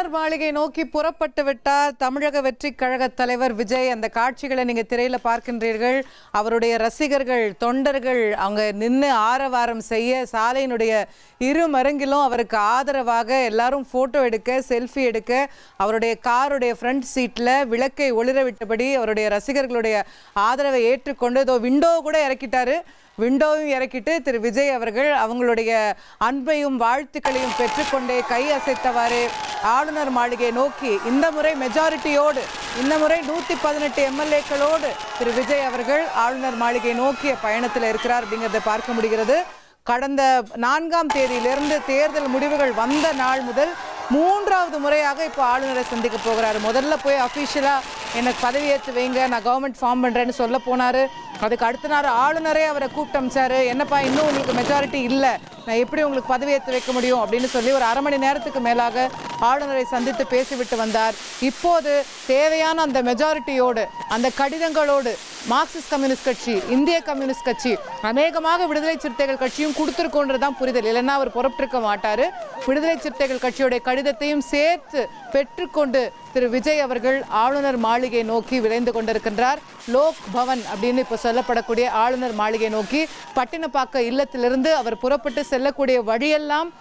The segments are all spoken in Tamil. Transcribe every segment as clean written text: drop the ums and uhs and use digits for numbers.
ஆளுநர் மாளிகை நோக்கி புறப்பட்டு விட்டார் தமிழக வெற்றி கழக தலைவர் விஜய். அந்த காட்சிகளை நீங்க திரையில பார்க்கின்றீர்கள். அவருடைய ரசிகர்கள், தொண்டர்கள் அவங்க நின்று ஆரவாரம் செய்ய, சாலையினுடைய இரு மருங்கிலும் அவருக்கு ஆதரவாக எல்லாரும் போட்டோ எடுக்க, செல்ஃபி எடுக்க, அவருடைய காருடைய ஃப்ரண்ட் சீட்ல விளக்கை ஒளிர விட்டபடி அவருடைய ரசிகர்களுடைய ஆதரவை ஏற்றுக்கொண்டு இதோ விண்டோ கூட இறக்கிட்டாரு. விண்டோவும் இறக்கிட்டு திரு விஜய் அவர்கள் அவங்களுடைய அன்பையும் வாழ்த்துக்களையும் பெற்றுக்கொண்டே கை அசைத்தவாறு ஆளுநர் மாளிகை நோக்கி இந்த முறை மெஜாரிட்டியோடு, இந்த முறை 118 எம்எல்ஏக்களோடு திரு விஜய் அவர்கள் ஆளுநர் மாளிகை நோக்கிய பயணத்தில் இருக்கிறார் அப்படிங்கிறத பார்க்க முடிகிறது. கடந்த 4ஆம் தேதியிலிருந்து தேர்தல் முடிவுகள் வந்த நாள் முதல் 3வது முறையாக இப்போ ஆளுநரை சந்திக்க போகிறாரு. முதல்ல போய் அஃபிஷியலாக எனக்கு பதவியேற்று வைங்க, நான் கவர்மெண்ட் ஃபார்ம் பண்ணுறேன்னு சொல்ல போனார். அதுக்கு அடுத்த நாள் ஆளுநரே அவரை கூப்பிட்டு அமிச்சாரு. என்னப்பா இன்னும் உங்களுக்கு மெஜாரிட்டி இல்லை, நான் எப்படி உங்களுக்கு பதவியேற்று வைக்க முடியும் அப்படின்னு சொல்லி ஒரு அரை மணி நேரத்துக்கு மேலாக ஆளுநரை சந்தித்து பேசிவிட்டு வந்தார். இப்போது தேவையான அந்த மெஜாரிட்டியோடு, அந்த கடிதங்களோடு மார்க்சிஸ்ட் கம்யூனிஸ்ட் கட்சி, இந்திய கம்யூனிஸ்ட் கட்சி, அநேகமாக விடுதலை சிறுத்தைகள் கட்சியும் கொடுத்துருக்கோன்றதான் புரிதல். இல்லைன்னா அவர் புறப்பட்டிருக்க மாட்டார். விடுதலை சிறுத்தைகள் கட்சியுடைய கடிதத்தையும் சேர்த்து பெற்றுக்கொண்டு திரு விஜய் அவர்கள் ஆளுநர் மாளிகை நோக்கி விரைந்து கொண்டிருக்கின்றார். லோக் பவன் அப்படின்னு இப்போ சொல்லப்படக்கூடிய ஆளுநர் மாளிகை நோக்கி பட்டினப்பாக்க இல்லத்திலிருந்து அவர் புறப்பட்டு செல்லக்கூடிய வழியெல்லாம்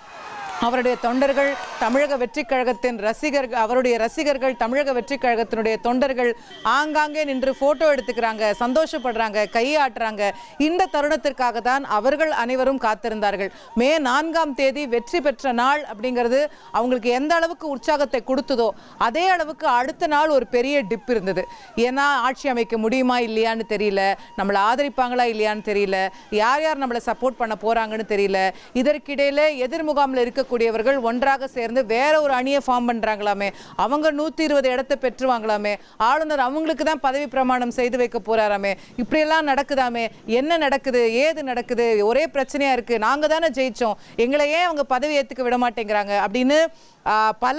அவருடைய தொண்டர்கள், தமிழக வெற்றி கழகத்தின் ரசிகர்கள், அவருடைய ரசிகர்கள், தமிழக வெற்றி கழகத்தினுடைய தொண்டர்கள் ஆங்காங்கே நின்று போட்டோ எடுத்துக்கிறாங்க, சந்தோஷப்படுறாங்க, கையாட்டுறாங்க. இந்த தருணத்திற்காக தான் அவர்கள் அனைவரும் காத்திருந்தார்கள். மே 4ஆம் தேதி வெற்றி பெற்ற நாள் அப்படிங்கிறது அவங்களுக்கு எந்த அளவுக்கு உற்சாகத்தை கொடுத்ததோ அதே அளவுக்கு அடுத்த நாள் ஒரு பெரிய டிப் இருந்தது. ஏன்னா ஆட்சி அமைக்க முடியுமா இல்லையான்னு தெரியல, நம்மளை ஆதரிப்பாங்களா இல்லையான்னு தெரியல, யார் யார் நம்மளை சப்போர்ட் பண்ண போறாங்கன்னு தெரியல. இதற்கிடையில எதிர்முகாமில் இருக்க கூடியவர்கள் ஒன்றாக சேர்ந்து வேற ஒரு அணியை ஃபார்ம் பண்றாங்களாமே, அவங்க 120 இடத்தை பெற்றுவாங்களாமே, ஆளுநர் அவங்களுக்கு தான் பதவி பிரமாணம் செய்து வைக்க போறாராமே, இப்படியெல்லாம் நடக்குதாமே, என்ன நடக்குது, ஏது நடக்குது, ஒரே பிரச்சனையா இருக்கு, நாங்க தானே ஜெயிச்சோம், எங்களை ஏன் அவங்க பதவி ஏற்றுக்க விட மாட்டேங்கிறாங்க அப்படின்னு பல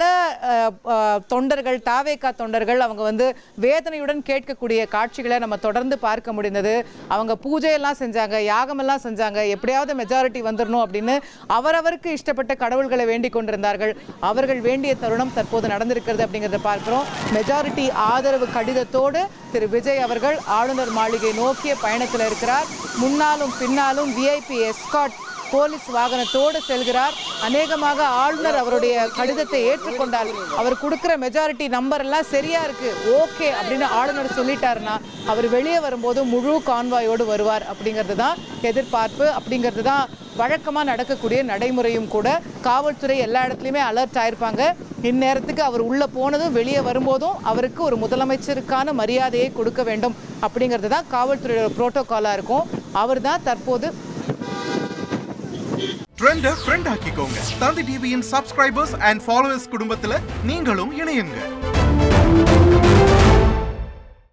தொண்டர்கள், தாவேகா தொண்டர்கள் அவங்க வந்து வேதனையுடன் கேட்கக்கூடிய காட்சிகளை நம்ம தொடர்ந்து பார்க்க முடிந்தது. அவங்க பூஜையெல்லாம் செஞ்சாங்க, யாகமெல்லாம் செஞ்சாங்க, எப்படியாவது மெஜாரிட்டி வந்துடணும் அப்படின்னு அவரவருக்கு இஷ்டப்பட்ட கடவுள்களை வேண்டிக் கொண்டிருந்தார்கள். அவர்கள் வேண்டிய தருணம் தற்போது நடந்திருக்கிறது அப்படிங்கிறத பார்க்கிறோம். மெஜாரிட்டி ஆதரவு கடிதத்தோடு திரு விஜய் அவர்கள் ஆளுநர் மாளிகை நோக்கிய பயணத்தில் இருக்கிறார். முன்னாலும் பின்னாலும் விஐபி எஸ்கார்ட் போலீஸ் வாகனத்தோடு செல்கிறார். அநேகமாக ஆளுநர் அவருடைய கடிதத்தை ஏற்றுக்கொண்டால், அவர் கொடுக்கிற மெஜாரிட்டி நம்பர் எல்லாம் சரியா இருக்கு, ஓகே அப்படின்னு ஆளுநர் சொல்லிட்டாருன்னா அவர் வெளியே வரும்போது முழு கான்வாயோடு வருவார் அப்படிங்கிறது தான் எதிர்பார்ப்பு. அப்படிங்கிறது தான் வழக்கமாக நடக்கக்கூடிய நடைமுறையும் கூட. காவல்துறை எல்லா இடத்துலையுமே அலர்ட் ஆயிருப்பாங்க. இந்நேரத்துக்கு அவர் உள்ளே போனதும் வெளியே வரும்போதும் அவருக்கு ஒரு முதலமைச்சருக்கான மரியாதையை கொடுக்க வேண்டும் அப்படிங்கிறது தான் காவல்துறையோட புரோட்டோகாலாக இருக்கும். அவர் தான் தற்போது ட்ரெண்டை ஃப்ரெண்ட் ஆக்கிக்கோங்க. தந்தி டிவியின் சப்ஸ்கிரைபர்ஸ் அண்ட் ஃபாலோவர்ஸ் குடும்பத்தில் நீங்களும் இணையுங்க.